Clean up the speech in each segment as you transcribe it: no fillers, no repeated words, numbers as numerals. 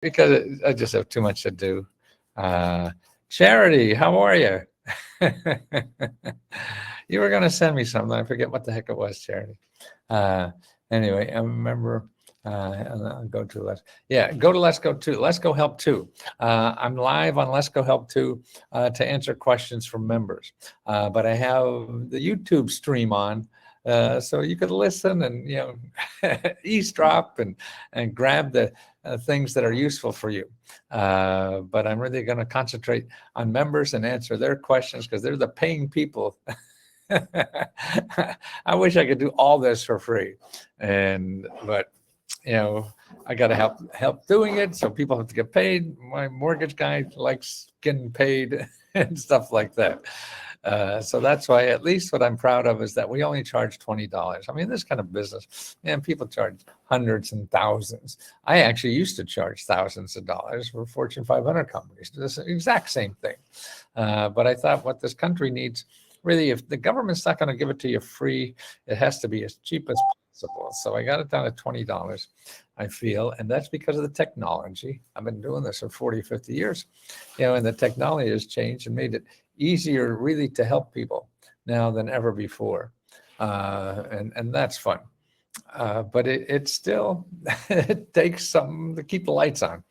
because I just have too much to do. Uh, Charity, how are you? You were going to send me something. I forget what the heck it was, Charity. Uh, anyway, I remember. I'll go to Let's. Yeah, go to Let's Go to Let's Go Help Too. I'm live on Let's Go Help Too to answer questions from members. But I have the YouTube stream on, so you could listen and eavesdrop and grab the things that are useful for you. But I'm really going to concentrate on members and answer their questions because they're the paying people. I wish I could do all this for free, but I got to help doing it, so people have to get paid. My mortgage guy likes getting paid and stuff like that. So that's why, at least what I'm proud of is that we only charge $20. I mean, this kind of business, man, people charge hundreds and thousands. I actually used to charge thousands of dollars for Fortune 500 companies. This exact same thing. But I thought what this country needs, really, if the government's not going to give it to you free, it has to be as cheap as possible. So I got it down to $20, I feel, and that's because of the technology. I've been doing this for 40, 50 years, and the technology has changed and made it easier really to help people now than ever before. And that's fun. But it still it takes some to keep the lights on.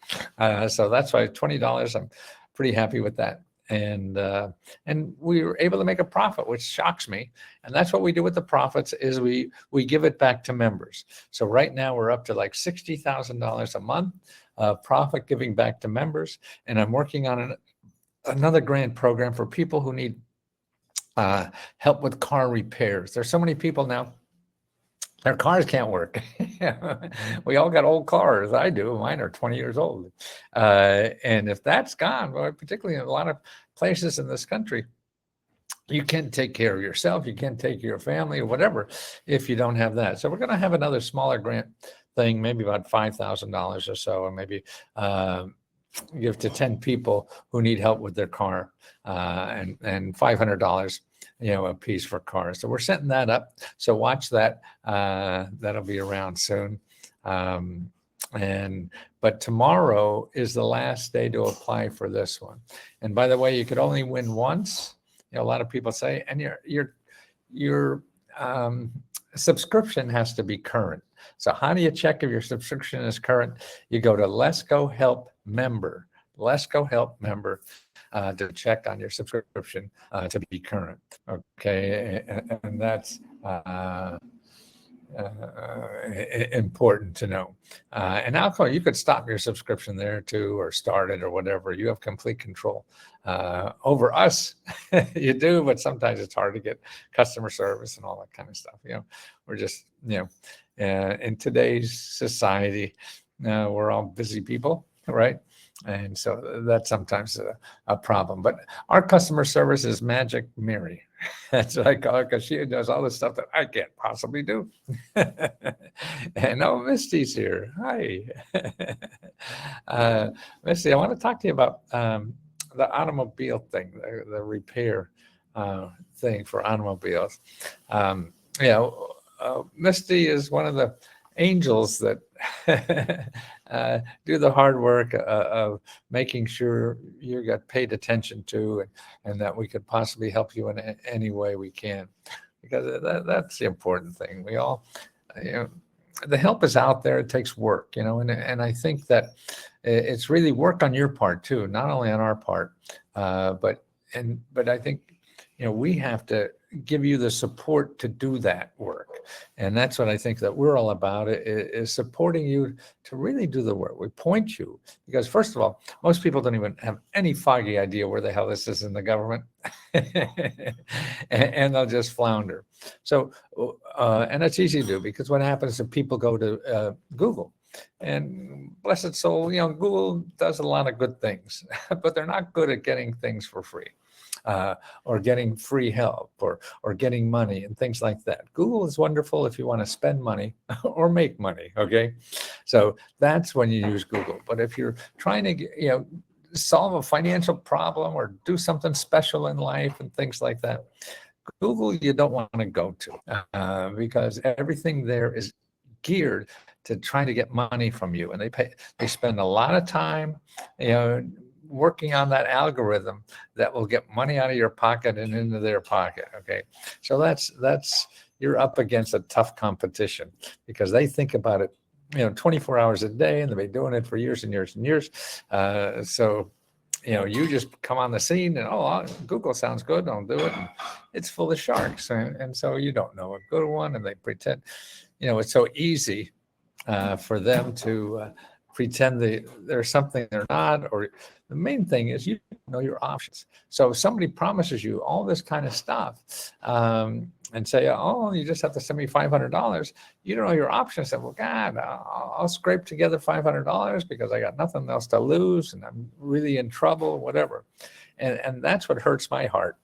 So that's why $20, I'm pretty happy with that. And we were able to make a profit, which shocks me. And that's what we do with the profits is we give it back to members. So right now we're up to like $60,000 a month profit giving back to members. And I'm working on another grant program for people who need help with car repairs. There's so many people now, their cars can't work. We all got old cars. I do. Mine are 20 years old. And if that's gone, well, particularly in a lot of places in this country, you can't take care of yourself. You can't take care of your family or whatever if you don't have that. So we're going to have another smaller grant thing, maybe about $5,000 or so, or maybe give to 10 people who need help with their car, and $500 a piece for cars. So we're setting that up. So watch that. That'll be around soon. But tomorrow is the last day to apply for this one. And by the way, you could only win once. A lot of people say, and your subscription has to be current. So how do you check if your subscription is current? You go to Let's Go Help Member. Let's Go Help Member to check on your subscription to be current. Okay, and that's important to know. And also, you could stop your subscription there too, or start it, or whatever. You have complete control over us. You do, but sometimes it's hard to get customer service and all that kind of stuff. We're just in today's society, we're all busy people, right? And so that's sometimes a problem. But our customer service is Magic Mary. That's what I call her, because she does all the stuff that I can't possibly do. And Misty's here. Hi. Misty, I want to talk to you about the automobile thing, the repair thing for automobiles. Misty is one of the angels that do the hard work of making sure you get paid attention to, and that we could possibly help you in any way we can, because that's the important thing. We all, the help is out there. It takes work, and I think that it's really work on your part too, not only on our part, but I think we have to give you the support to do that work. And that's what I think that we're all about, is supporting you to really do the work. We point you, because first of all, most people don't even have any foggy idea where the hell this is in the government. And they'll just flounder. So, and it's easy to do, because what happens if people go to Google, and blessed soul, Google does a lot of good things, but they're not good at getting things for free. Or getting free help, or getting money and things like that. Google is wonderful if you want to spend money or make money, okay? So that's when you use Google. But if you're trying to solve a financial problem or do something special in life and things like that, Google you don't want to go to, because everything there is geared to trying to get money from you, and they spend a lot of time, working on that algorithm that will get money out of your pocket and into their pocket. Okay, so that's you're up against a tough competition because they think about it, 24 hours a day, and they've been doing it for years and years and years. So you just come on the scene and, Google sounds good, I'll do it. And it's full of sharks. And so you don't know a good one, and they pretend, it's so easy for them to pretend they're something they're not. Or the main thing is you know your options. So if somebody promises you all this kind of stuff, and say, you just have to send me $500, you don't know your options. Say, well, God, I'll scrape together $500 because I got nothing else to lose and I'm really in trouble, whatever. And that's what hurts my heart,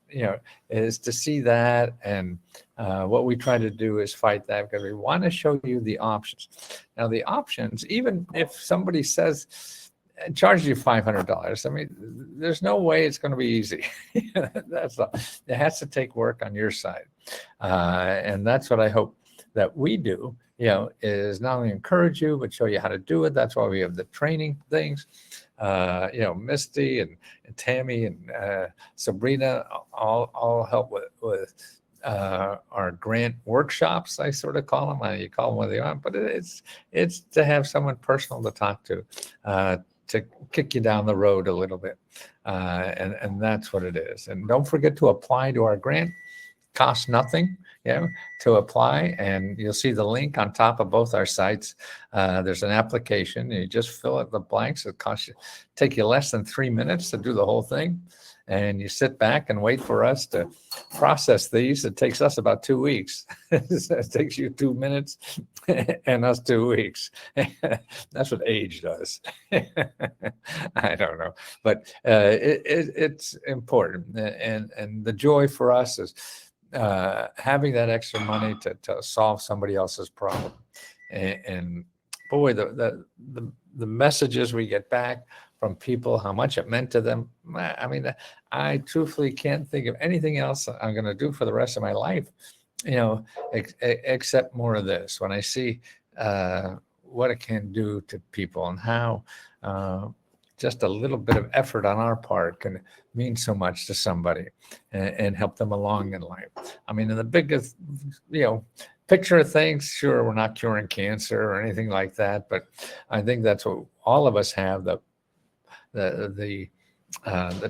is to see that. And what we try to do is fight that, because we want to show you the options. Now, the options, even if somebody says, charge you $500, I mean, there's no way it's going to be easy. It has to take work on your side. And that's what I hope that we do, is not only encourage you, but show you how to do it. That's why we have the training things. Misty and Tammy and Sabrina all help with our grant workshops. I sort of call them. You call them what they are, but it's to have someone personal to talk to kick you down the road a little bit, and that's what it is. And don't forget to apply to our grant. Costs nothing, to apply, and you'll see the link on top of both our sites. There's an application. You just fill out the blanks. It take you less than 3 minutes to do the whole thing, and you sit back and wait for us to process these. It takes us about 2 weeks. It takes you 2 minutes, and us 2 weeks. That's what age does. I don't know, but it's important, and the joy for us is having that extra money to solve somebody else's problem. And boy, the messages we get back from people, how much it meant to them. I mean, I truthfully can't think of anything else I'm going to do for the rest of my life, except more of this. When I see what it can do to people, and how just a little bit of effort on our part can mean so much to somebody, and help them along in life. I mean, in the biggest, picture of things, sure, we're not curing cancer or anything like that, but I think that's what all of us have, the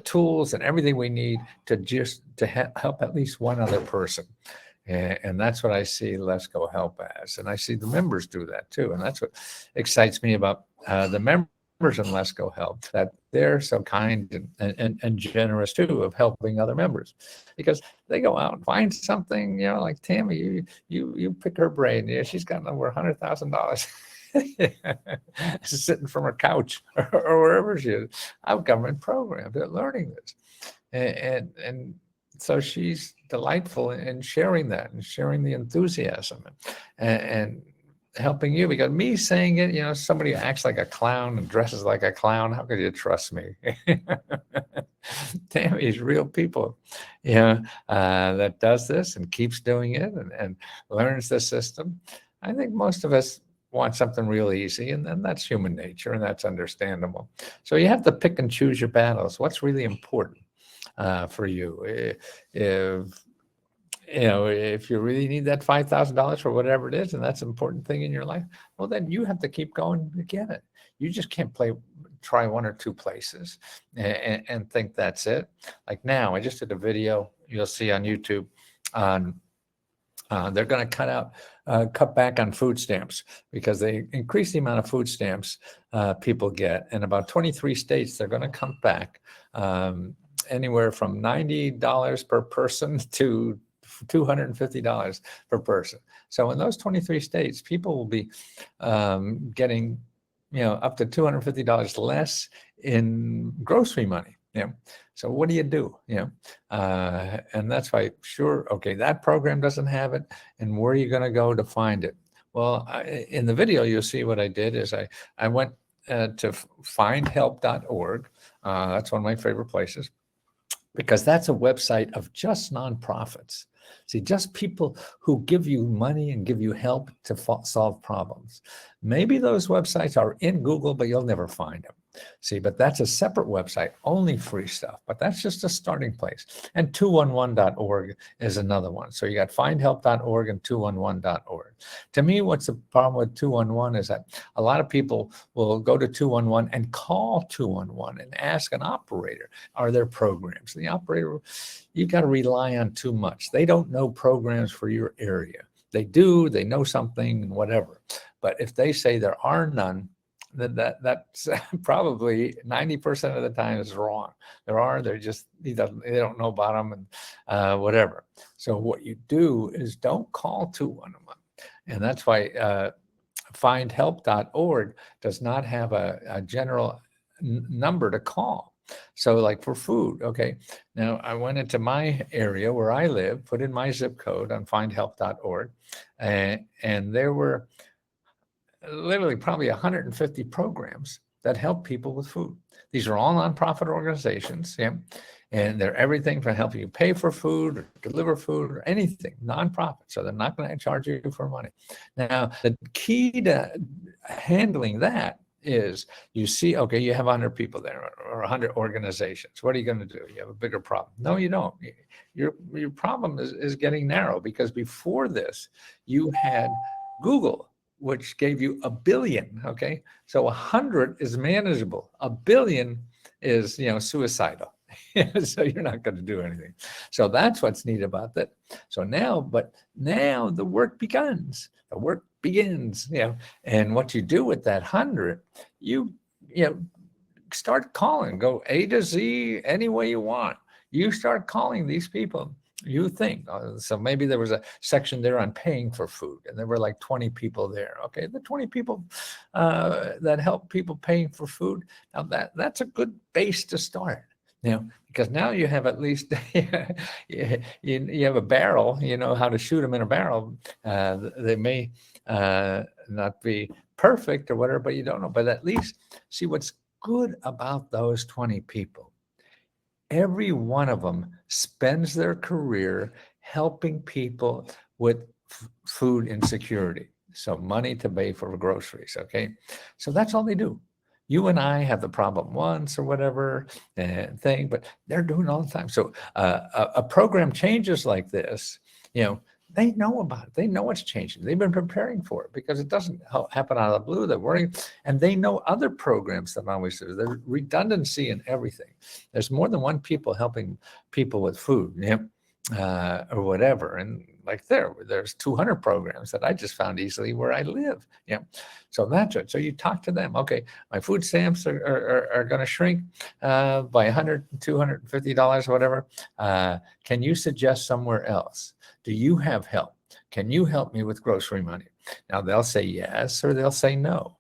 tools and everything we need to help at least one other person. And that's what I see Let's Go Help as. And I see the members do that too. And that's what excites me about the members in Let's Go Help, that they're so kind and generous too, of helping other members, because they go out and find something, like Tammy, you pick her brain. She's got over $100,000 sitting from her couch or wherever she is, out government program. They're learning this. And so she's delightful in sharing that and sharing the enthusiasm and helping you, because me saying it, somebody who acts like a clown and dresses like a clown, how could you trust me? Tammy's real people, that does this and keeps doing it and learns the system. I think most of us want something real easy, and then that's human nature, and that's understandable. So you have to pick and choose your battles. What's really important for you? If you really need that $5,000 or whatever it is, and that's an important thing in your life, well, then you have to keep going to get it. You just can't try one or two places and think that's it. Like now, I just did a video you'll see on YouTube on they're going to cut back on food stamps, because they increase the amount of food stamps people get. In about 23 states, they're going to cut back anywhere from $90 per person to $250 per person. So in those 23 states, people will be getting, up to $250 less in grocery money. So what do you do? And that's why, sure, okay, that program doesn't have it, and where are you going to go to find it? Well, in the video, you'll see what I did is I went to findhelp.org. That's one of my favorite places, because that's a website of just nonprofits. See, just people who give you money and give you help to solve problems. Maybe those websites are in Google, but you'll never find them. See, but that's a separate website, only free stuff. But that's just a starting place. And 211.org is another one. So you got findhelp.org and 211.org. To me, what's the problem with 211 is that a lot of people will go to 211 and call 211 and ask an operator, are there programs? And the operator, you've got to rely on too much. They don't know programs for your area. They do, they know something, whatever. But if they say there are none, that's probably 90% of the time is wrong. They're just, they don't know about them and whatever. So what you do is don't call 211. And that's why findhelp.org does not have a general number to call. So like for food, okay. Now I went into my area where I live, put in my zip code on findhelp.org, and there were literally probably 150 programs that help people with food. These are all nonprofit organizations, yeah, and they're everything from helping you pay for food or deliver food or anything, nonprofit. So they're not going to charge you for money. Now, the key to handling that is you see, okay, you have 100 people there or 100 organizations. What are you going to do? You have a bigger problem. No, you don't. Your problem is getting narrow, because before this, you had Google, which gave you 1 billion, okay? So 100 is manageable. 1 billion is, suicidal. So you're not going to do anything. So that's what's neat about that. So now the work begins. The work begins, and what you do with that 100, you start calling, go A to Z any way you want. You start calling these people. You think, so maybe there was a section there on paying for food, and there were like 20 people there. Okay, the 20 people that help people paying for food. Now that's a good base to start. Because now you have at least you have a barrel. You know how to shoot them in a barrel. They may not be perfect or whatever, but you don't know. But at least see what's good about those 20 people. Every one of them spends their career helping people with food insecurity. So money to pay for groceries, okay? So that's all they do. You and I have the problem once or whatever thing, but they're doing it all the time. So a program changes like this, they know about it. They know it's changing. They've been preparing for it because it doesn't happen out of the blue. They're worrying, and they know other programs that always do. There's redundancy in everything. There's more than one people helping people with food, or whatever. And like there's 200 programs that I just found easily where I live. So that's it. So you talk to them. Okay, my food stamps are going to shrink by $100, $250, whatever. Can you suggest somewhere else? Do you have help? Can you help me with grocery money? Now they'll say yes or they'll say no.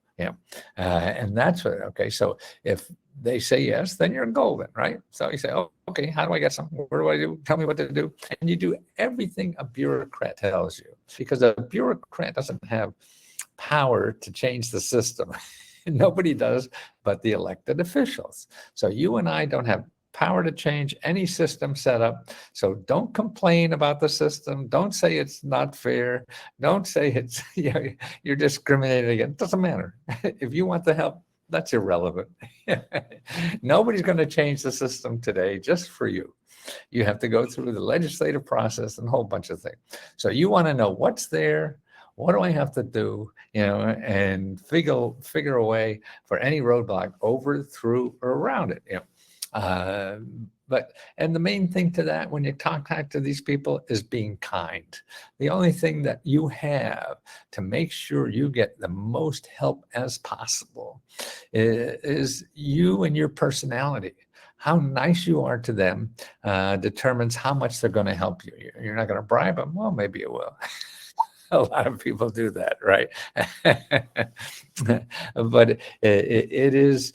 And that's what, okay. So if they say yes, then you're golden, right? So you say, oh, okay, how do I get some? Where do I do? Tell me what to do. And you do everything a bureaucrat tells you, because a bureaucrat doesn't have power to change the system. Nobody does but the elected officials. So you and I don't have power to change any system set up. So don't complain about the system. Don't say it's not fair. Don't say it's you're discriminating against. It doesn't matter. If you want the help, that's irrelevant. Nobody's going to change the system today just for you. You have to go through the legislative process and a whole bunch of things. So you want to know what's there. What do I have to do? And figure a way for any roadblock over, through, or around it. And the main thing to that, when you talk to these people, is being kind. The only thing that you have to make sure you get the most help as possible is you and your personality. How nice you are to them determines how much they're going to help you. You're not going to bribe them. Well, maybe you will. A lot of people do that, right? But it is.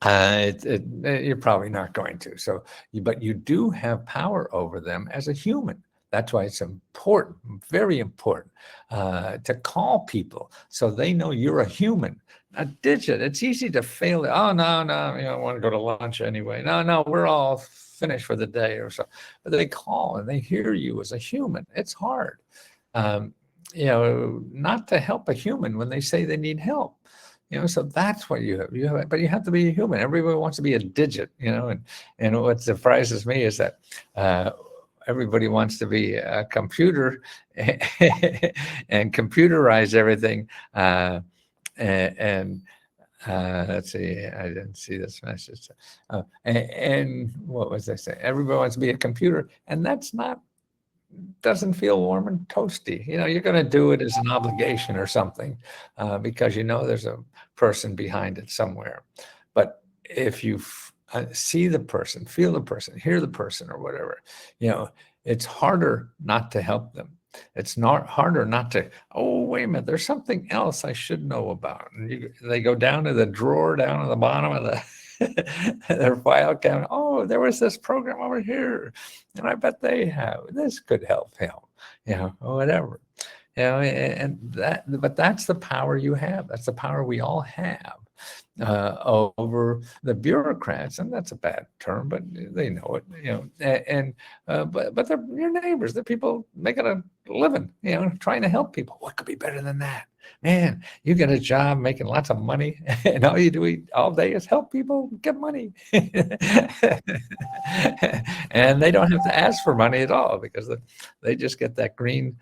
You're probably not going to. So, but you do have power over them as a human. That's why it's important, very important, to call people so they know you're a human, a digit. It's easy to fail. Oh, no, no, I want to go to lunch anyway. No, no, we're all finished for the day or so. But they call and they hear you as a human. It's hard, um, not to help a human when they say they need help. So that's what you have. But you have to be a human. Everybody wants to be a digit, and what surprises me is that everybody wants to be a computer and computerize everything. And let's see, I didn't see this message. And what was I saying? Everybody wants to be a computer, and that's not doesn't feel warm and toasty. You're going to do it as an obligation or something because there's a person behind it somewhere. But if you see the person, feel the person, hear the person or whatever, it's harder not to help them. It's not harder not to, oh, wait a minute, there's something else I should know about. And they go down to the drawer down at the bottom of the their file cabinet. Oh, there was this program over here, and I bet they have this could help him, or whatever, and but that's the power you have. That's the power we all have over the bureaucrats, and that's a bad term, but they know it, but they're your neighbors. They're people making a living, trying to help people. What could be better than that? Man, you get a job making lots of money, and all you do all day is help people get money. And they don't have to ask for money at all because they just get that green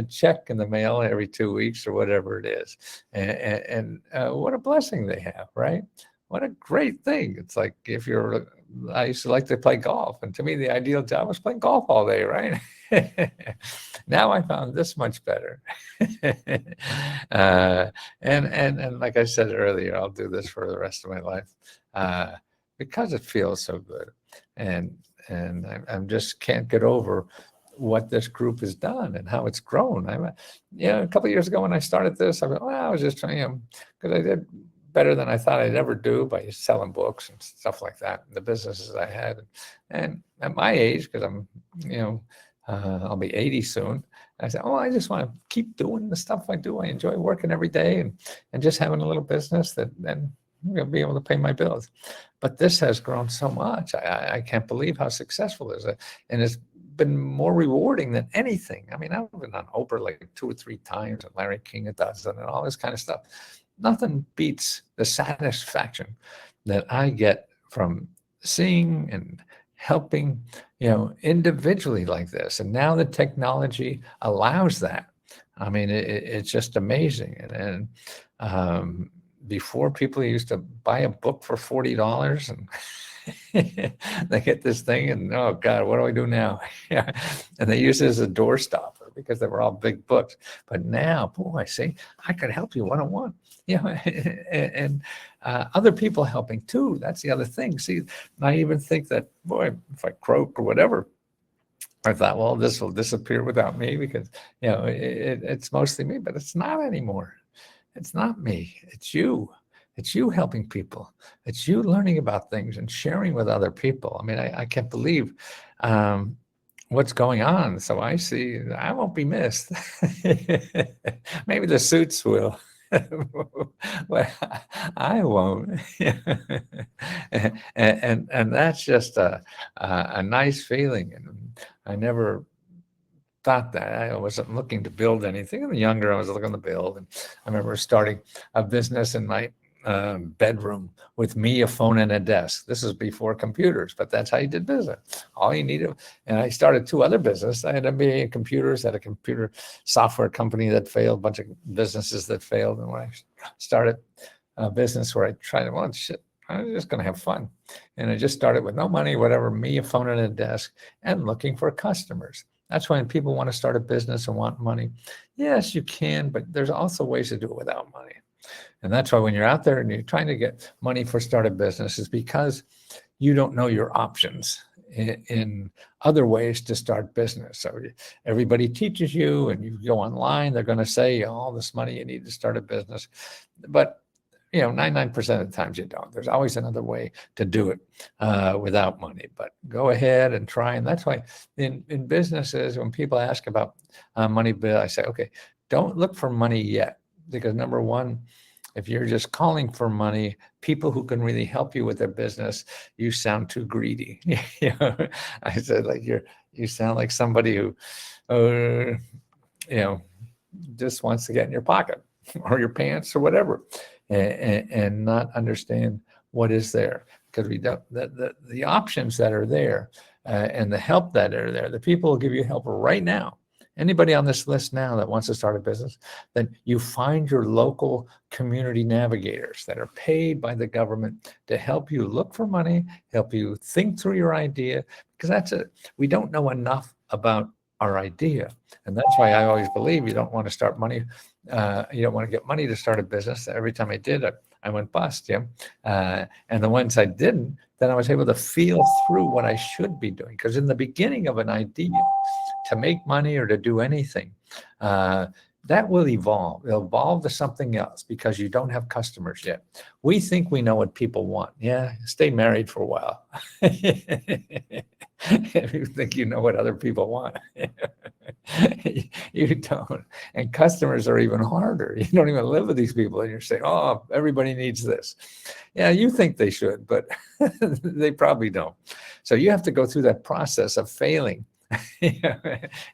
check in the mail every 2 weeks or whatever it is. And what a blessing they have, right? What a great thing. It's like I used to like to play golf, and to me, the ideal job was playing golf all day, right? Now I found this much better. And like I said earlier, I'll do this for the rest of my life because it feels so good. And I just can't get over what this group has done and how it's grown. A couple of years ago when I started this, I thought, well, I was just trying, because I did better than I thought I'd ever do by selling books and stuff like that, the businesses I had. And at my age, because I'm, I'll be 80 soon. I said, oh, I just want to keep doing the stuff I do. I enjoy working every day and just having a little business that then be able to pay my bills. But this has grown so much. I can't believe how successful it is. And it's been more rewarding than anything. I mean, I've been on Oprah like 2 or 3 times, and Larry King a dozen, and all this kind of stuff. Nothing beats the satisfaction that I get from seeing and helping, individually like this. And now the technology allows that. I mean, it's just amazing. And before, people used to buy a book for $40 and they get this thing and, oh God, what do I do now? And they use it as a door stopper because they were all big books. But now, boy, see, I could help you one-on-one. And other people helping too. That's the other thing. See, I even think that, boy, if I croak or whatever, I thought, well, this will disappear without me because, it's mostly me, but it's not anymore. It's not me. It's you. It's you helping people. It's you learning about things and sharing with other people. I mean, I can't believe what's going on. So I see I won't be missed. Maybe the suits will. But I won't. and that's just a nice feeling. And I never thought that. I wasn't looking to build anything. The younger I was looking to build. And I remember starting a business in my bedroom with me, a phone, and a desk. This is before computers, but that's how you did business. All you needed. And I started 2 other businesses. I had MBA in computers, had a computer software company that failed, a bunch of businesses that failed. And when I started a business where I tried, well, shit, I'm just going to have fun. And I just started with no money, whatever, me, a phone, and a desk, and looking for customers. That's when people want to start a business and want money. Yes, you can, but there's also ways to do it without money. And that's why when you're out there and you're trying to get money for start a business, is because you don't know your options in other ways to start business. So everybody teaches you, and you go online, they're going to say all this money you need to start a business. But 99% of the times you don't. There's always another way to do it without money. But go ahead and try. And that's why in businesses, when people ask about money bill, I say, okay, don't look for money yet. Because number one, if you're just calling for money, people who can really help you with their business, you sound too greedy. I said, like you sound like somebody who, just wants to get in your pocket or your pants or whatever, and not understand what is there, because we don't the options that are there and the help that are there. The people will give you help right now. Anybody on this list now that wants to start a business, then you find your local community navigators that are paid by the government to help you look for money, help you think through your idea, because that's it. We don't know enough about our idea. And that's why I always believe you don't want to start money. You don't want to get money to start a business. Every time I did it, I went bust, and the ones I didn't, then I was able to feel through what I should be doing. Because in the beginning of an idea, to make money or to do anything, that will evolve. It'll evolve to something else because you don't have customers yet. We think we know what people want. Yeah, stay married for a while. If you think you know what other people want, you don't. And customers are even harder. You don't even live with these people and you're saying, oh, everybody needs this. Yeah, you think they should, but they probably don't. So you have to go through that process of failing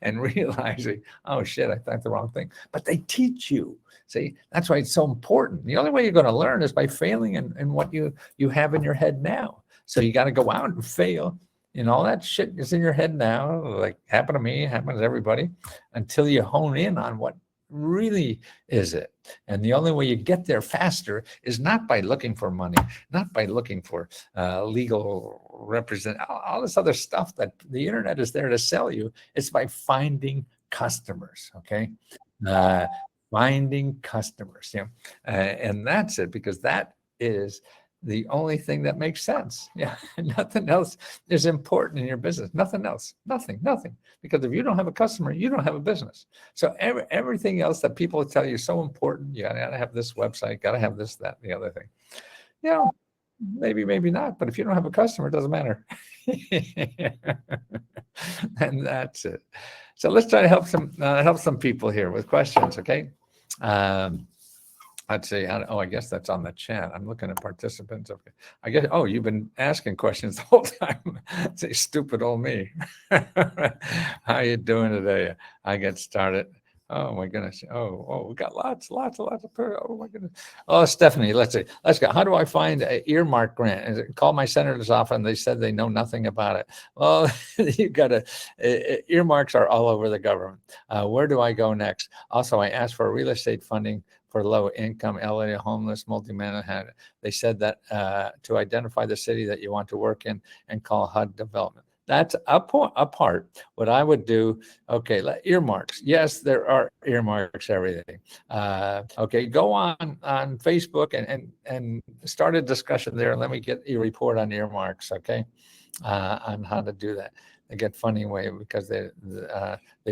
and realizing, oh shit, I thought the wrong thing. But they teach you. See, that's why it's so important. The only way you're going to learn is by failing in what you have in your head now. So you got to go out and fail. All that shit is in your head now, like happened to me, happens to everybody, until you hone in on what really is it. And the only way you get there faster is not by looking for money, not by looking for legal represent, all this other stuff that the internet is there to sell you. It's by finding customers, okay? Finding customers, and that's it, because that is the only thing that makes sense. Yeah, nothing else is important in your business. Nothing else, nothing. Because if you don't have a customer, you don't have a business. So everything else that people tell you is so important. You gotta have this website, gotta have this, that, the other thing. Maybe not. But if you don't have a customer, it doesn't matter. And that's it. So let's try to help some people here with questions. Okay. Let's see. I guess that's on the chat. I'm looking at participants. Okay. I guess. Oh, you've been asking questions the whole time. Say, stupid old me. How you doing today? I get started. Oh my goodness. Oh, we got lots of. Oh my goodness. Oh, Stephanie. Let's go. How do I find an earmark grant? Call my senator's office, and they said they know nothing about it. Well, you got to. Earmarks are all over the government. Where do I go next? Also, I asked for real estate funding for low income, elderly, homeless, multi-Manhattan. They said that to identify the city that you want to work in and call HUD development. That's a part. What I would do, okay, earmarks. Yes, there are earmarks, everything. Okay, go on Facebook and start a discussion there. Let me get your report on earmarks, okay, on how to do that. They get funding way because they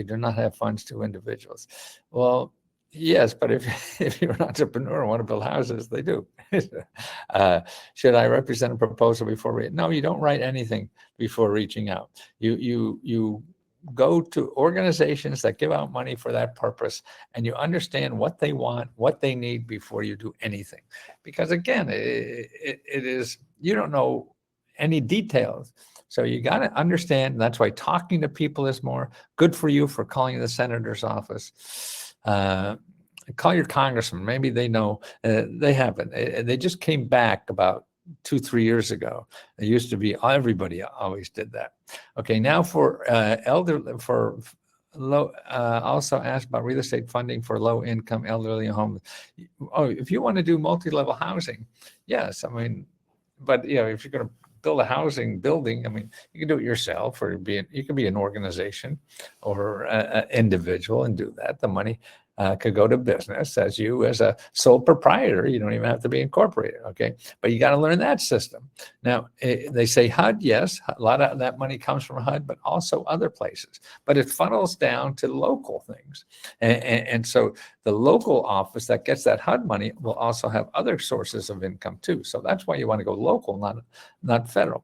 do not have funds to individuals. Well, yes, but if you're an entrepreneur and want to build houses, they do. Should I represent a proposal before? No, you don't write anything before reaching out. You go to organizations that give out money for that purpose, and you understand what they want, what they need before you do anything. Because again, it is, you don't know any details. So you got to understand. That's why talking to people is more good for you for calling the senator's office. Call your congressman. Maybe they know. They haven't. They just came back about 2-3 years ago. It used to be everybody always did that. Okay, now for low. Also asked about real estate funding for low income elderly homes. Oh, if you want to do multi-level housing, yes. I mean, but if you're going to build a housing building, I mean, you can do it yourself, or you can be an organization or an individual and do that. The money. could go to business as you as a sole proprietor. You don't even have to be incorporated, okay? But you got to learn that system. Now, they say HUD, yes, a lot of that money comes from HUD, but also other places. But it funnels down to local things. And so the local office that gets that HUD money will also have other sources of income too. So that's why you want to go local, not federal.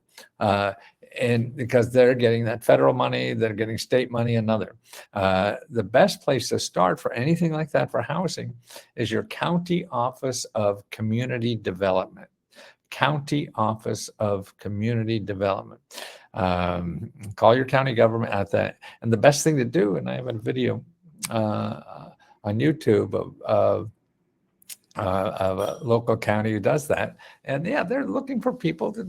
And because they're getting that federal money, they're getting state money, another. The best place to start for anything like that for housing is your county office of community development. County office of community development. Call your county government at that. And the best thing to do, and I have a video on YouTube of a local county who does that. And yeah, they're looking for people to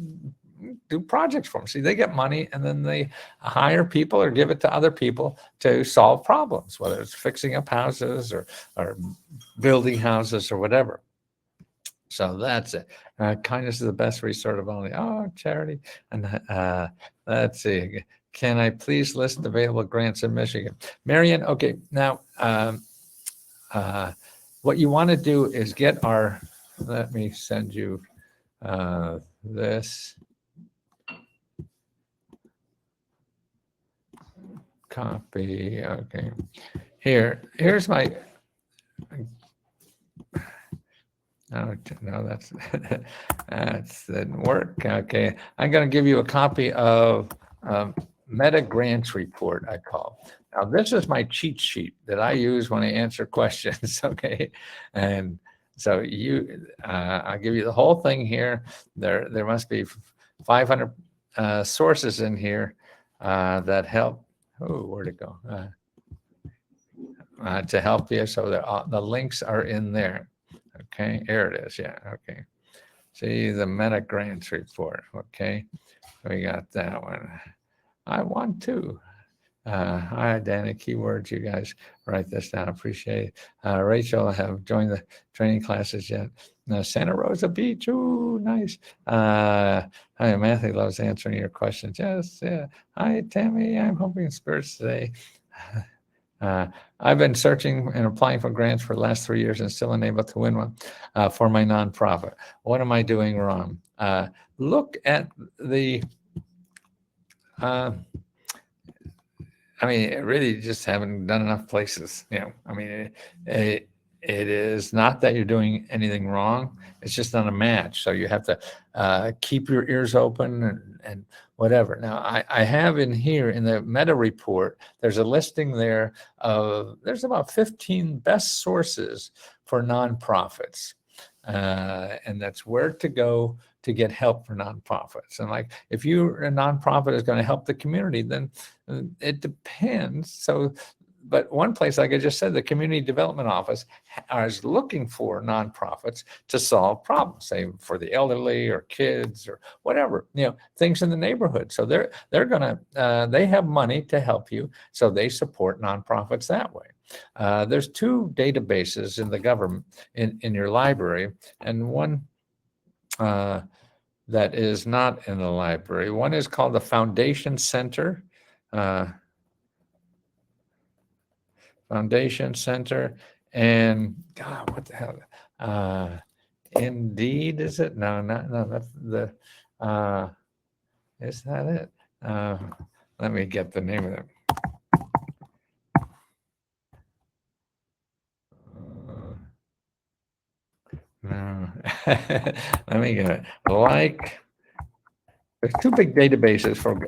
do projects for them. See, they get money and then they hire people or give it to other people to solve problems, whether it's fixing up houses or building houses or whatever. So that's it. Kindness is the best resource of only. Oh, charity. And let's see. Can I please list available grants in Michigan? Marion, okay. Now, what you want to do is get our, let me send you this copy. Okay. Here's my, oh, no, that didn't work. Okay. I'm going to give you a copy of Meta Grants Report, I call. Now, this is my cheat sheet that I use when I answer questions, okay? And so I'll give you the whole thing here. There must be 500 sources in here that help. Oh, where'd it go? To help you. So the links are in there. Okay, here it is. Yeah, okay. See the Meta Grants Report. Okay, we got that one. I want to. Hi, Danny. Keywords, you guys write this down. Appreciate it. Rachel, I have joined the training classes yet. Santa Rosa Beach. Ooh, nice. Hi, Matthew loves answering your questions. Yes. Yeah. Hi, Tammy. I'm hoping spirits today. I've been searching and applying for grants for the last 3 years and still unable to win one for my nonprofit. What am I doing wrong? Look at the I mean, really just haven't done enough places. I mean, it is not that you're doing anything wrong. It's just not a match. So you have to keep your ears open and whatever. Now, I have in here in the Meta report, there's a listing there of, there's about 15 best sources for nonprofits. And that's where to go to get help for nonprofits. And like, if you're a nonprofit is going to help the community, then it depends. So, but one place, like I just said, the Community Development Office is looking for nonprofits to solve problems, say for the elderly or kids or whatever, things in the neighborhood. So they're going to, they have money to help you. So they support nonprofits that way. There's 2 databases in the government, in your library, and one that is not in the library. One is called the Foundation Center. Foundation Center, and God, what the hell? Indeed, is it? No, that's the. Is that it? Let me get the name of it. No, let me get it. Like, there's 2 big databases for.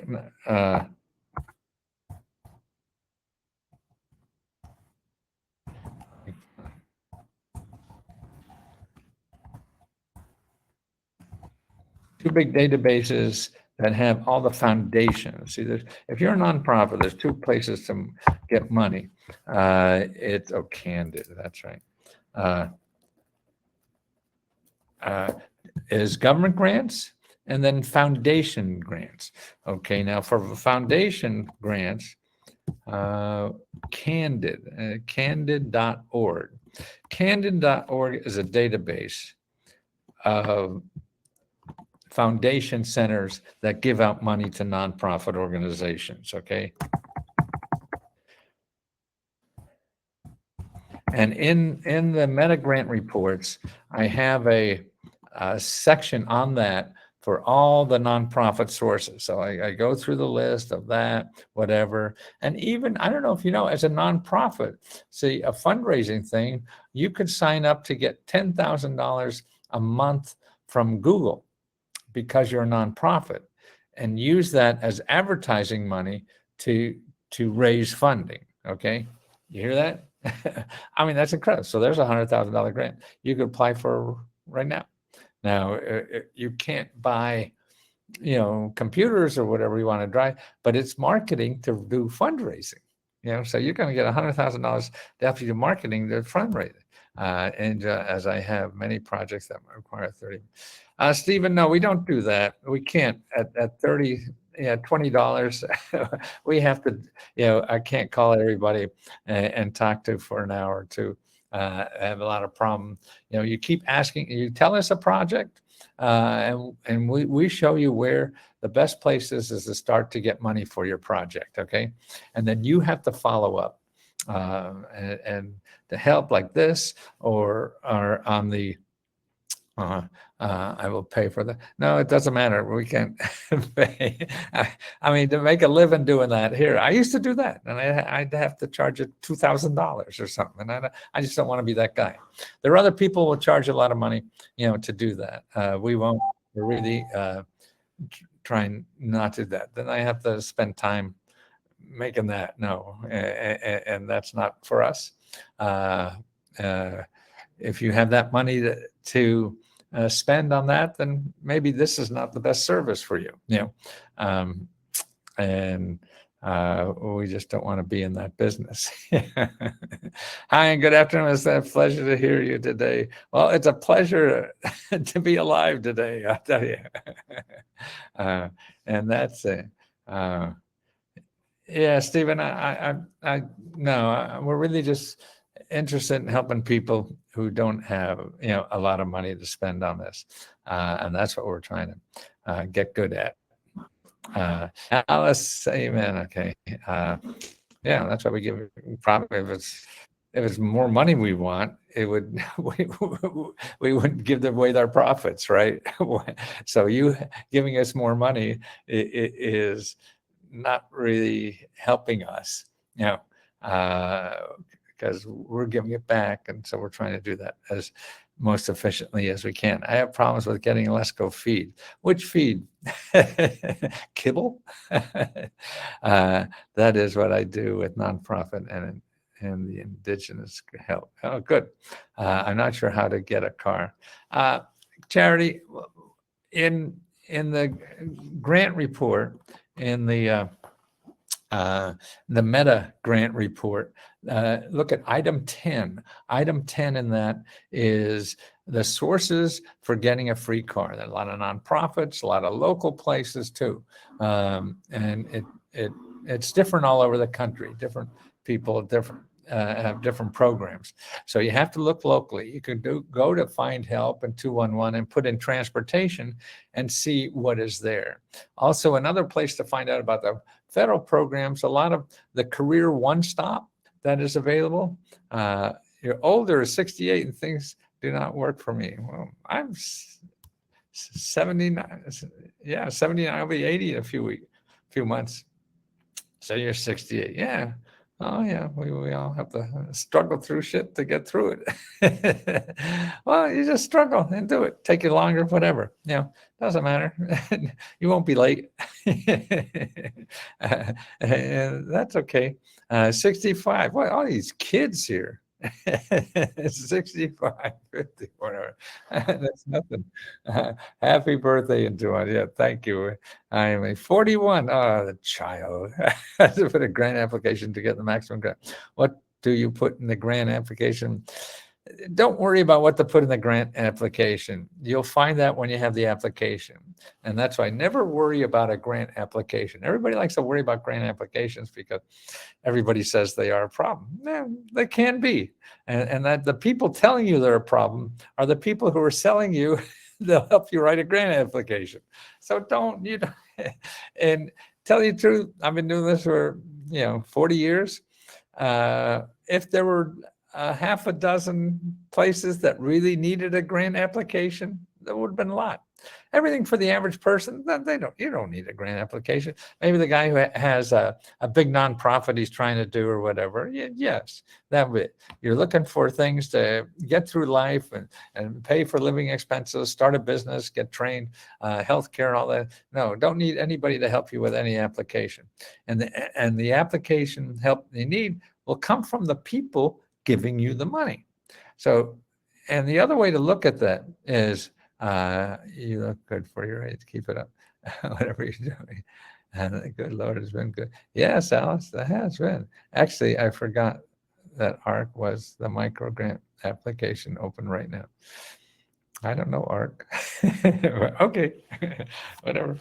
Two big databases that have all the foundations. See, if you're a nonprofit, there's 2 places to get money. It's Candid. That's right. Is government grants and then foundation grants. Okay, now for foundation grants, Candid, candid.org. Candid.org is a database of foundation centers that give out money to nonprofit organizations, okay? And in the meta grant reports, I have a section on that for all the nonprofit sources. So I go through the list of that, whatever. And even, I don't know if you know, as a nonprofit, see, a fundraising thing, you could sign up to get $10,000 a month from Google because you're a nonprofit, and use that as advertising money to raise funding. Okay, you hear that? I mean, that's incredible. So there's $100,000 grant you could apply for right now. Now you can't buy, computers or whatever you want to drive, but it's marketing to do fundraising. So you're going to get $100,000 to help you do marketing to fundraising. And as I have many projects that require 30. Stephen, no, we don't do that. We can't at 30, $20. We have to, I can't call everybody and talk to for an hour or two. I have a lot of problem. You keep asking, you tell us a project, and we show you where the best place is to start to get money for your project. Okay. And then you have to follow up, and to help like this, or on the, I will pay for that. No, it doesn't matter. We can't pay. I mean, to make a living doing that here, I used to do that, and I'd have to charge it $2,000 or something. And I just don't want to be that guy. There are other people who will charge a lot of money, to do that. We won't. We're really trying not to do that. Then I have to spend time making that. No, and that's not for us. If you have that money to spend on that, then maybe this is not the best service for you. And we just don't want to be in that business. Hi, and good afternoon. It's a pleasure to hear you today. Well, it's a pleasure to be alive today, I'll tell you. And that's it. Yeah, Stephen, no, we're really just interested in helping people who don't have, a lot of money to spend on this. And that's what we're trying to get good at. Alice, amen. Okay. Yeah, that's why we give probably if it's more money we want, it would we wouldn't give away our profits, right? So you giving us more money is not really helping us, because we're giving it back, and so we're trying to do that as most efficiently as we can. I have problems with getting Lesco feed. Which feed? Kibble? That is what I do with nonprofit and the indigenous help. Oh, good. I'm not sure how to get a car. Charity, in the grant report, in the Meta grant report, look at item 10. Item 10 in that is the sources for getting a free car. There are a lot of nonprofits, a lot of local places too. And it's different all over the country. Different people have different programs. So you have to look locally. You can go to Find Help and 211 and put in transportation and see what is there. Also, another place to find out about the federal programs, a lot of the Career One Stop that is available. You're older, 68, and things do not work for me. Well, I'm 79. Yeah, 79. I'll be 80 in a few months. So you're 68. Yeah. Oh yeah, we all have to struggle through shit to get through it. Well, you just struggle and do it. Take you longer, whatever. Doesn't matter. You won't be late. That's okay. 65. What all these kids here? 65, 50, whatever. That's nothing. Happy birthday, and yeah, thank you. I am a 41. Oh, the child. I have to put a grant application to get the maximum grant. What do you put in the grant application? Don't worry about what to put in the grant application. You'll find that when you have the application. And that's why I never worry about a grant application. Everybody likes to worry about grant applications because everybody says they are a problem. They can be. And that the people telling you they're a problem are the people who are selling you, they'll help you write a grant application. So don't, and tell you the truth, I've been doing this for, 40 years. If there were a half a dozen places that really needed a grant application, that would have been a lot. Everything for the average person, you don't need a grant application. Maybe the guy who has a big nonprofit he's trying to do or whatever. Yes, that would. You're looking for things to get through life and pay for living expenses, start a business, get trained, healthcare, and all that. No, don't need anybody to help you with any application. And the application help you need will come from the people giving you the money. So, and the other way to look at that is, you look good for your age. Keep it up, whatever you're doing. And the good Lord has been good. Yes, Alice, that has been. Actually, I forgot that ARC was the micro grant application open right now. I don't know ARC. Okay, whatever.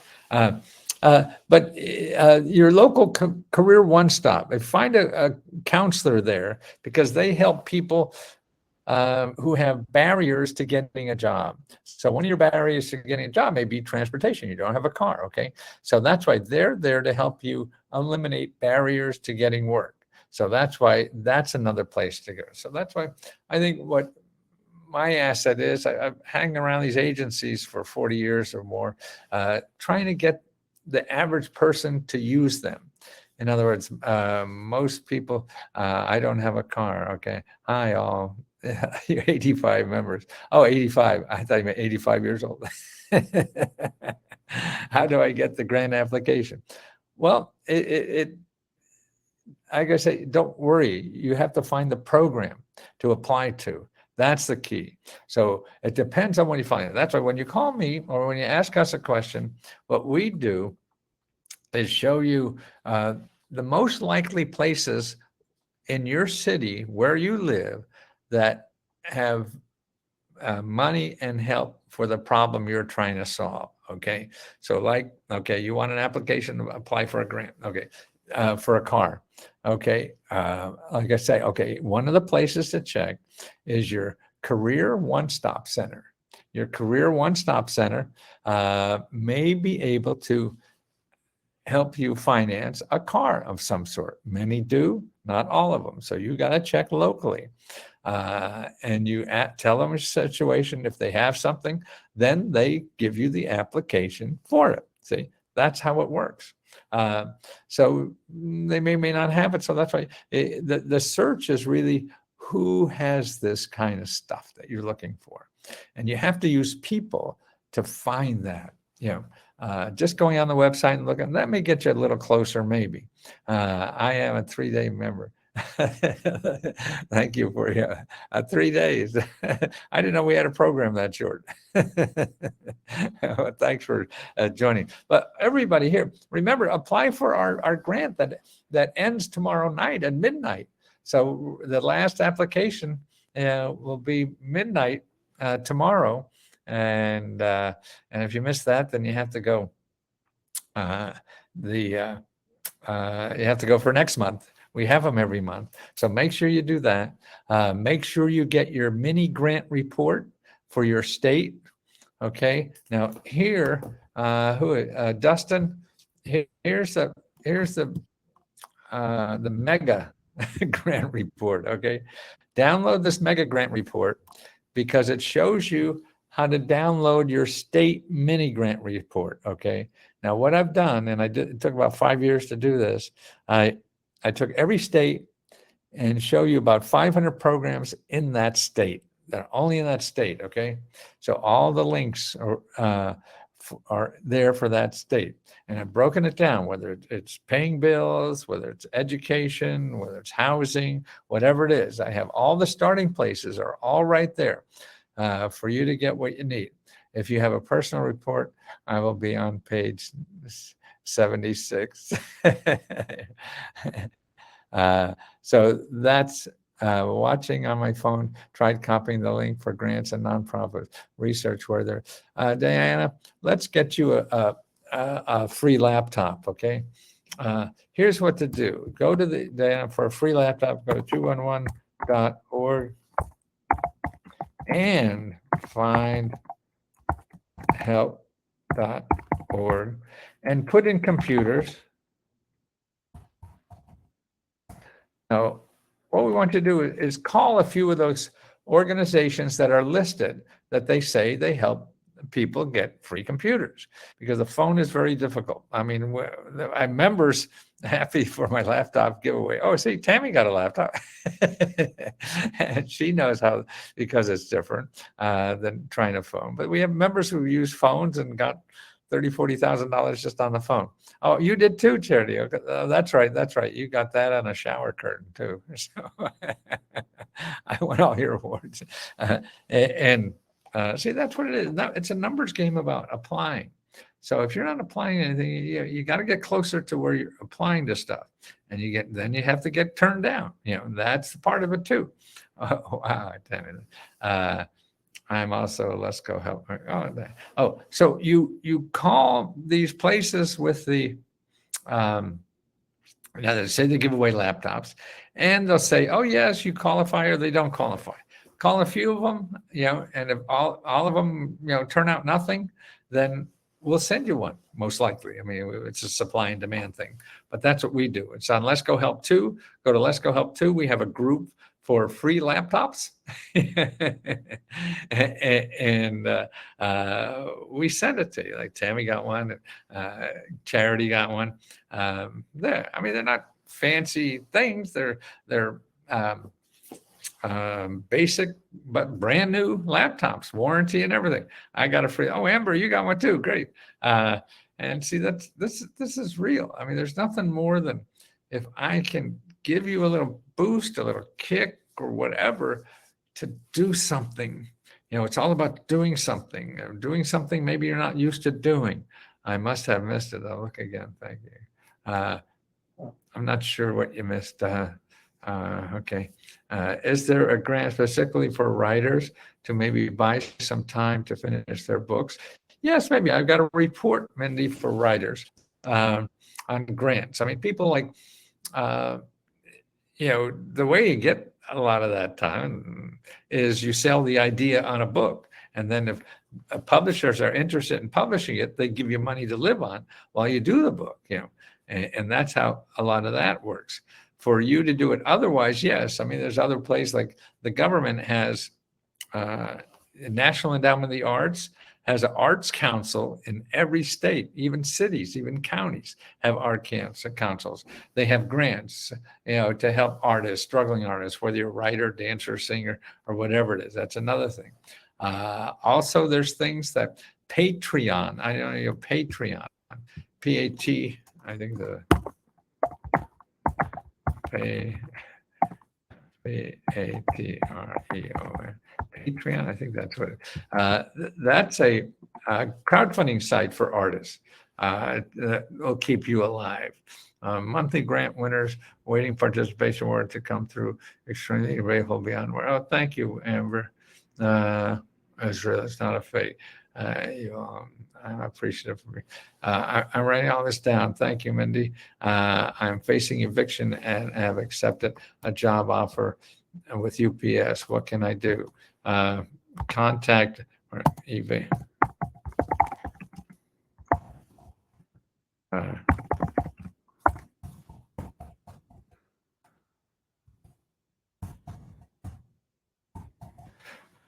But your local career one-stop, find a counselor there, because they help people who have barriers to getting a job. So one of your barriers to getting a job may be transportation. You don't have a car, okay? So that's why they're there to help you eliminate barriers to getting work. So that's why that's another place to go. So that's why I think what my asset is, I've hanging around these agencies for 40 years or more, trying to get the average person to use them. In other words, most people, I don't have a car. Okay. Hi, all. You're 85 members. Oh, 85. I thought you meant 85 years old. How do I get the grant application? Well, like I say, don't worry. You have to find the program to apply to. That's the key. So it depends on when you find it. That's why when you call me or when you ask us a question, what we do is show you the most likely places in your city where you live that have money and help for the problem you're trying to solve. Okay. So okay, you want an application to apply for a grant. Okay. For a car. Okay. Like I say, okay, one of the places to check is your career one-stop center. Your career one-stop center may be able to help you finance a car of some sort. Many do, not all of them. So you got to check locally. And you tell them a situation. If they have something, then they give you the application for it. See, that's how it works. So they may not have it. So that's why the search is really who has this kind of stuff that you're looking for. And you have to use people to find that, just going on the website and looking, that may get you a little closer, maybe. I am a 3-day member. Thank you for 3 days. I didn't know we had a program that short. Well, thanks for joining. But everybody here, remember, apply for our grant that ends tomorrow night at midnight. So the last application will be midnight tomorrow. And if you miss that, then you have to go. You have to go for next month. We have them every month. So make sure you do that. Make sure you get your mini grant report for your state. Okay. Now here, Dustin, here's the mega grant report. Okay. Download this mega grant report because it shows you how to download your state mini grant report. Okay. Now what I've done, and it took about 5 years to do this. I took every state and show you about 500 programs in that state that are only in that state. Okay. So all the links are there for that state. And I've broken it down, whether it's paying bills, whether it's education, whether it's housing, whatever it is. I have all the starting places are all right there for you to get what you need. If you have a personal report, I will be on page 76. So that's watching on my phone. Tried copying the link for grants and nonprofit research where they're. Diana, let's get you a free laptop, okay? Here's what to do. Go to Diana, for a free laptop, go to 211.org and find help.org and put in computers. Now, what we want you to do is call a few of those organizations that are listed that they say they help people get free computers, because the phone is very difficult. I mean, I'm members happy for my laptop giveaway. Oh, see, Tammy got a laptop. And she knows how, because it's different than trying a phone. But we have members who use phones and got $30,000-$40,000 just on the phone. Oh, you did too, Charity. Okay, that's right. That's right. You got that on a shower curtain too. So I won all your awards. And see, that's what it is. It's a numbers game about applying. So if you're not applying anything, you got to get closer to where you're applying to stuff, and then you have to get turned down. That's the part of it too. Oh, wow, I'm also Let's Go Help. So you call these places with the they say they give away laptops, and they'll say, oh yes, you qualify, or they don't qualify. Call a few of them, and if all of them, turn out nothing, then we'll send you one, most likely. I mean, it's a supply and demand thing, but that's what we do. It's on Let's Go Help 2. Go to Let's Go Help 2. We have a group for free laptops. And we send it to you. Like Tammy got one, Charity got one. They're not fancy things. They're basic but brand new laptops, warranty and everything. I got a free. Oh, Amber, you got one too. Great. And see, this is real. I mean, there's nothing more than if I can give you a little boost, a little kick, or whatever, to do something. It's all about doing something. Doing something maybe you're not used to doing. I must have missed it. I'll look again. Thank you. I'm not sure what you missed. Okay. Is there a grant specifically for writers to maybe buy some time to finish their books? Yes, maybe. I've got a report, Mindy, for writers on grants. I mean, people like, the way you get a lot of that time is you sell the idea on a book. And then if publishers are interested in publishing it, they give you money to live on while you do the book, and that's how a lot of that works. For you to do it otherwise, yes. I mean, there's other places, like the government has National Endowment of the Arts has an arts council in every state, even cities, even counties have art councils. They have grants, to help artists, struggling artists, whether you're a writer, dancer, singer, or whatever it is. That's another thing. Also, there's things that Patreon, I don't know, Patreon, P-A-T, I think the P-A-T-R-E-O-N, Patreon, I think that's what that's a crowdfunding site for artists that will keep you alive. Monthly grant winners waiting participation award to come through. Extremely grateful beyond where. Oh, thank you, Amber. Ezra, that's not a fake. I'm appreciative for me. I'm writing all this down. Thank you, Mindy. I'm facing eviction and have accepted a job offer with UPS. What can I do? Contact eBay.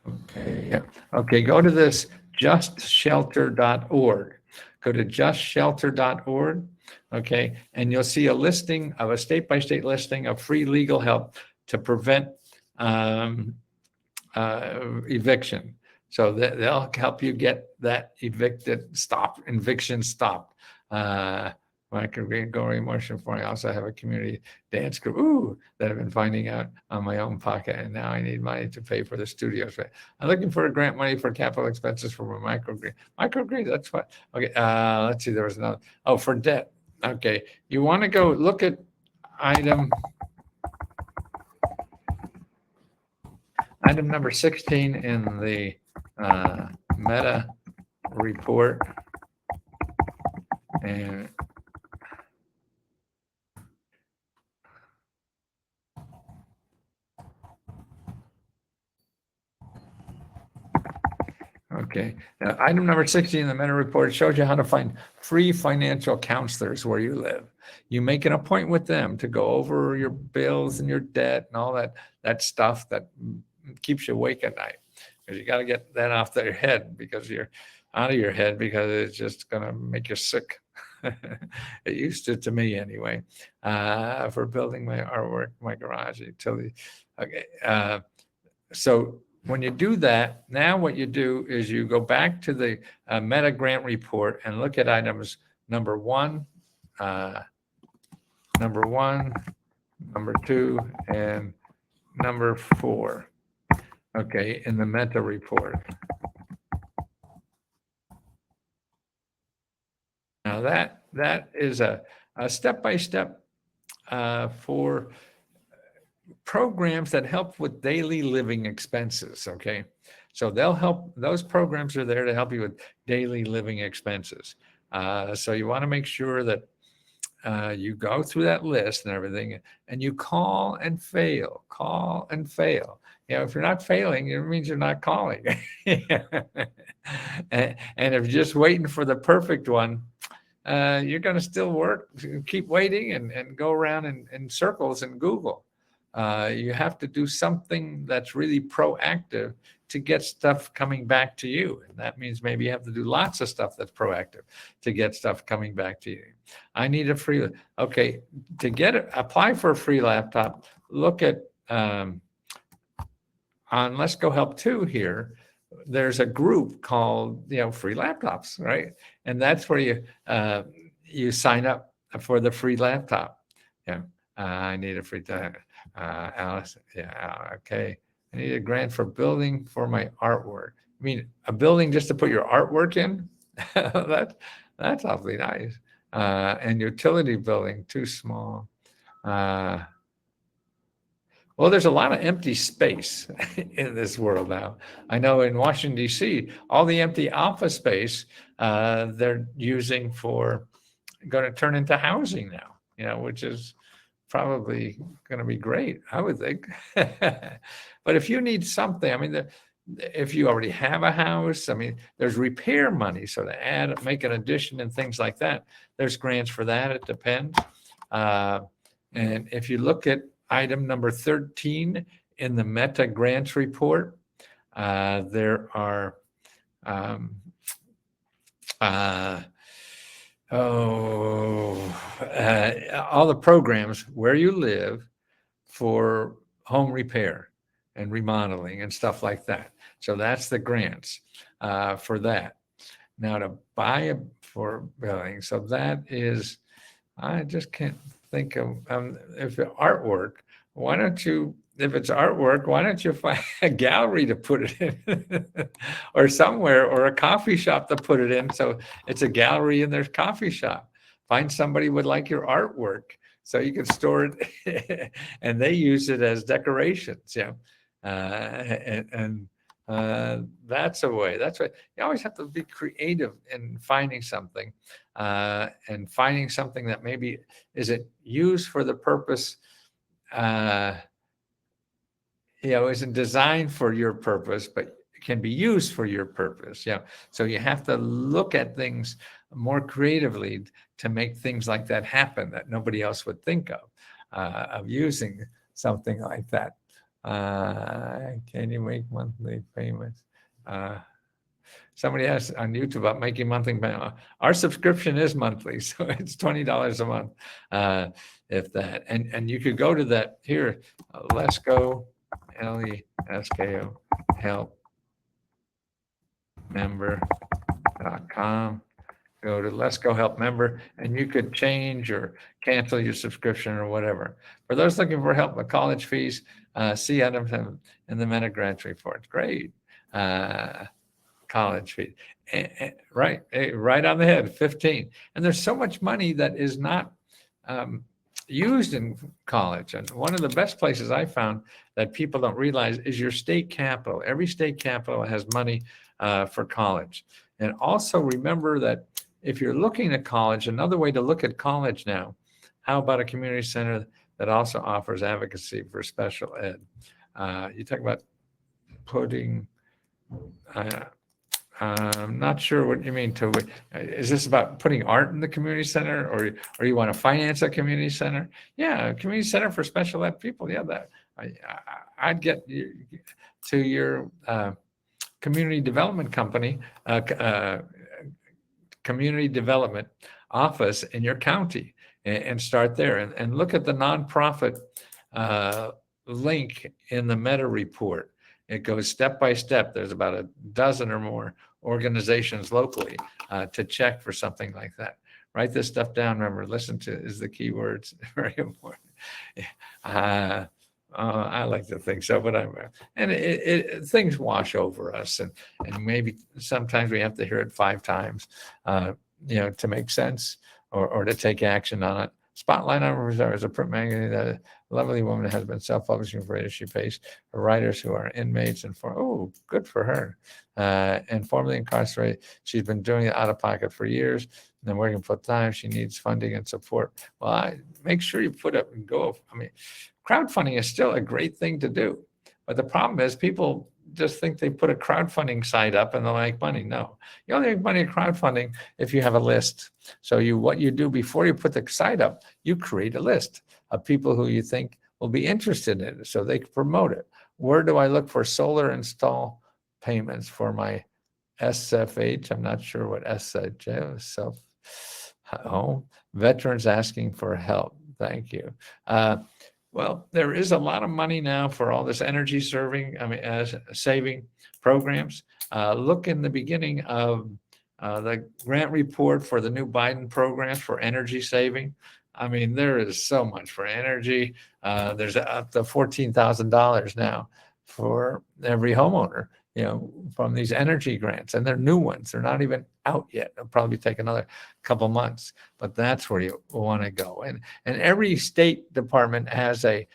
Okay. Yeah. Okay. Go to this justshelter.org. Go to justshelter.org. Okay. And you'll see a listing of a state-by-state listing of free legal help to prevent eviction. So they'll help you get that eviction stopped. Micro-green motion for. I also have a community dance group that I've been finding out on my own pocket, and now I need money to pay for the studios. I'm looking for a grant money for capital expenses for my microgreen. That's what. Okay, let's see. There was another. Oh, for debt. Okay, you want to go look at item number 16 in the meta report, and okay. Item number 16 in the meta report shows you how to find free financial counselors where you live. You make an appointment with them to go over your bills and your debt and all that stuff that keeps you awake at night. Because you got to get that off their head, because you're out of your head, because it's just going to make you sick. It used to me anyway, for building my artwork, my garage utility. Okay. So when you do that, now what you do is you go back to the Meta grant report and look at items number one, number 2, and number 4. Okay, in the Meta report. Now that is a step-by-step for programs that help with daily living expenses. Okay, so they'll help. Those programs are there to help you with daily living expenses. So you want to make sure that you go through that list and everything, and you call and fail. If you're not failing, it means you're not calling. And if you're just waiting for the perfect one, you're going to still keep waiting and go around in circles and Google. You have to do something that's really proactive to get stuff coming back to you. And that means maybe you have to do lots of stuff that's proactive to get stuff coming back to you. I need a free, okay, apply for a free laptop, look at, on Let's Go Help 2 here, there's a group called, free laptops, right? And that's where you sign up for the free laptop. Yeah, I need a free time. Alice, yeah, okay. I need a grant for building for my artwork. I mean, a building just to put your artwork in? That's awfully nice. And utility building, too small. Well, there's a lot of empty space in this world now. I know in Washington, D.C., all the empty office space they're using going to turn into housing now, which is probably going to be great, I would think. But if you need something, I mean, if you already have a house, I mean, there's repair money. So to make an addition and things like that, there's grants for that. It depends. And if you look at item number 13 in the Meta grants report, there are all the programs where you live for home repair and remodeling and stuff like that. So that's the grants for that. Now to buy for billing, so that is, I just can't think of, if it's artwork, if it's artwork, why don't you find a gallery to put it in or somewhere, or a coffee shop to put it in? So it's a gallery in their coffee shop. Find somebody would like your artwork so you can store it and they use it as decorations. Yeah. That's a way. That's right. You always have to be creative in finding something, and finding something that maybe isn't used for the purpose, isn't designed for your purpose, but can be used for your purpose. Yeah. So you have to look at things more creatively to make things like that happen that nobody else would think of using something like that. Can you make monthly payments? Somebody asked on YouTube about making monthly payments. Our subscription is monthly, so it's $20 a month, if that. And you could go to that here, Let's Go, LESKO, help member.com. Go to Let's Go Help Member, and you could change or cancel your subscription or whatever. For those looking for help with college fees, see items in the Meta grants report. Great. College fee. Right on the head, 15. And there's so much money that is not used in college. And one of the best places I found that people don't realize is your state capital. Every state capital has money for college. And also remember that if you're looking at college, another way to look at college now, how about a community center that also offers advocacy for special ed? You talk about putting I'm not sure what you mean to, is this about putting art in the community center, or you want to finance a community center? Yeah, a community center for special ed people. Yeah, that I'd get you to your community development company, community development office in your county, and start there, and look at the nonprofit uh, link in the meta report. It goes step by step. There's about a dozen or more organizations locally to check for something like that. Write this stuff down. Remember, listen to is the key words. Very important. Uh, I like to think so, but and things wash over us, and maybe sometimes we have to hear it 5 times, to make sense, or to take action on it. Spotlight on Reserve is a print magazine that a lovely woman has been self-publishing for years. She pays her writers who are inmates and good for her, and formerly incarcerated. She's been doing it out of pocket for years and then working full time. She needs funding and support. Well, make sure you put up and go. I mean, crowdfunding is still a great thing to do, but the problem is people just think they put a crowdfunding site up and they'll make money. No, you only make money in crowdfunding if you have a list. So what you do before you put the site up, you create a list of people who you think will be interested in it so they can promote it. Where do I look for solar install payments for my SFH? I'm not sure what SFH is. Self home. Veterans asking for help. Thank you. Well, there is a lot of money now for all this energy saving programs. Look in the beginning of the grant report for the new Biden programs for energy saving. I mean, there is so much for energy. There's up to $14,000 now for every homeowner, from these energy grants, and they're new ones. They're not even out yet. It'll probably take another couple months, but that's where you want to go. And every state department has an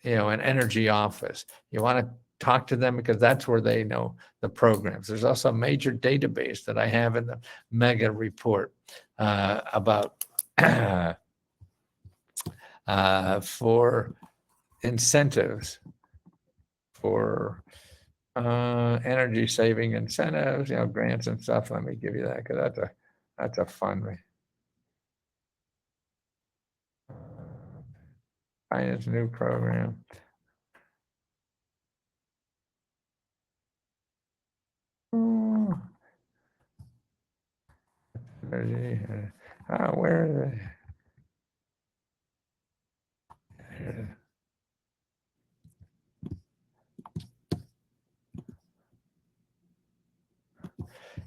energy office. You want to talk to them because that's where they know the programs. There's also a major database that I have in the mega report about for incentives for energy saving incentives, grants and stuff. Let me give you that because that's a fun way. Finance new program. Where is it?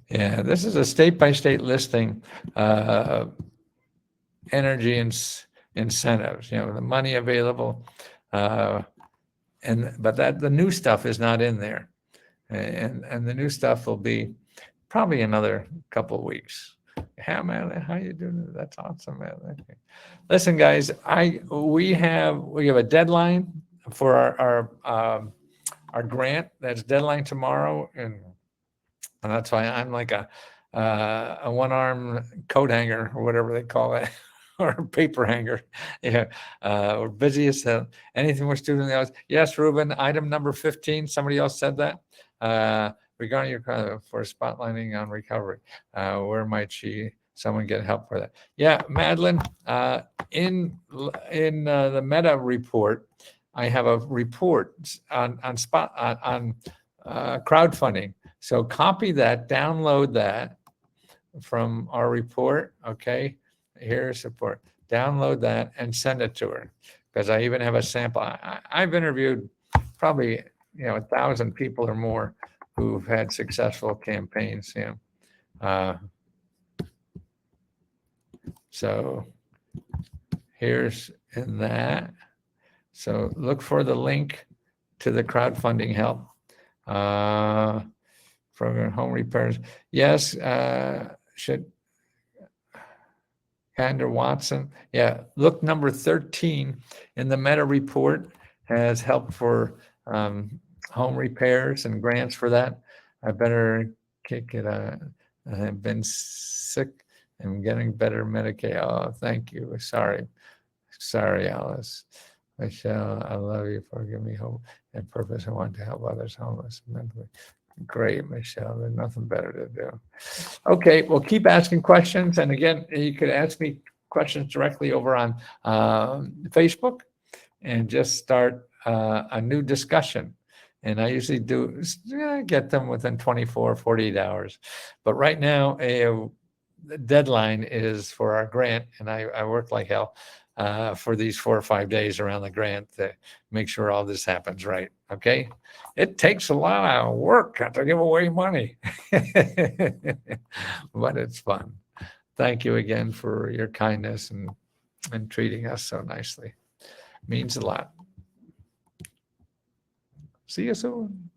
Yeah, this is a state-by-state listing, energy incentives, the money available, but the new stuff is not in there, and the new stuff will be probably another couple of weeks. How you doing? That's awesome, man. Okay. Listen, guys, we have a deadline for our grant. That's deadline tomorrow, and that's why I'm like a one-arm coat hanger or whatever they call it, or a paper hanger. Yeah, we're busy as hell. Anything we're student else? Yes, Ruben. Item number 15. Somebody else said that regarding your for spotlighting on recovery. Where might someone get help for that? Yeah, Madeline. In the meta report, I have a report on crowdfunding. So copy that, download that from our report. Okay, here's support. Download that and send it to her because I even have a sample. I've interviewed probably 1,000 people or more who've had successful campaigns. So here's in that. So look for the link to the crowdfunding help. Program home repairs. Yes, should Kander Watson. Yeah, look number 13 in the meta report has help for home repairs and grants for that. I better kick it. I've been sick and getting better Medicaid. Oh, thank you. Sorry, Alice. Michelle, I love you for giving me hope and purpose. I want to help others homeless mentally. Great, Michelle. There's nothing better to do. Okay, well, keep asking questions. And again, you could ask me questions directly over on Facebook and just start a new discussion. And I usually get them within 24, 48 hours. But right now, the deadline is for our grant, and I work like hell for these 4 or 5 days around the grant to make sure all this happens right. Okay. It takes a lot of work to give away money, but it's fun. Thank you again for your kindness and treating us so nicely. Means a lot. See you soon.